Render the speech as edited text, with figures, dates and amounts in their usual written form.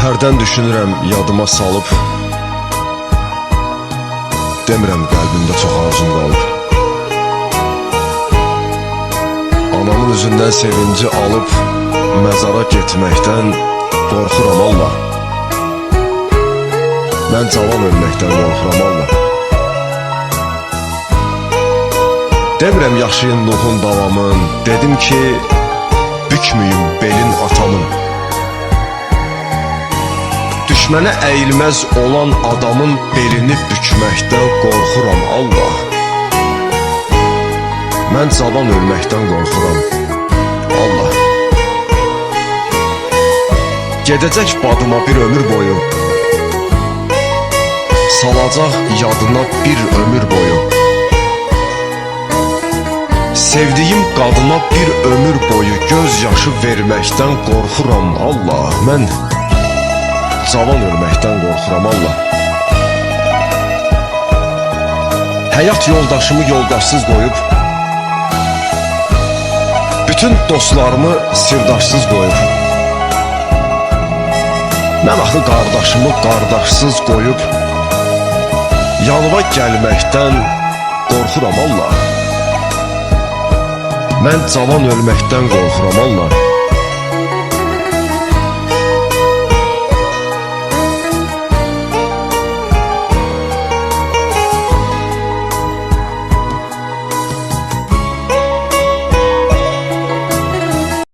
Hərdən düşünürəm yadıma salıb, demirəm qəlbimdə çox arzum qalıb. Anamın üzündən sevinci alıb, məzara getməkdən qorxuram Allah. Mən cavan ölməkdən qorxuram Allah. Demirəm yaşayın Nuhun davamın, dedim ki, bükmüyüm belin atamın. Düşmənə əyilməz olan adamın belini bükməkdən qorxuram Allah. Mən cavan ölməkdən qorxuram Allah. Gedəcək badıma bir ömür boyu, salacaq yadına bir ömür boyu. Sevdiyim qadına bir ömür boyu göz yaşı verməkdən qorxuram Allah. Mən cavan ölməkdən qorxuram Allah. Həyat yoldaşımı yoldaşsız qoyub, bütün dostlarımı sirdaşsız qoyub, mən axı qardaşımı qardaşsız qoyub, yanıma gəlməkdən qorxuram Allah. Mən cavan ölməkdən qorxuram Allah.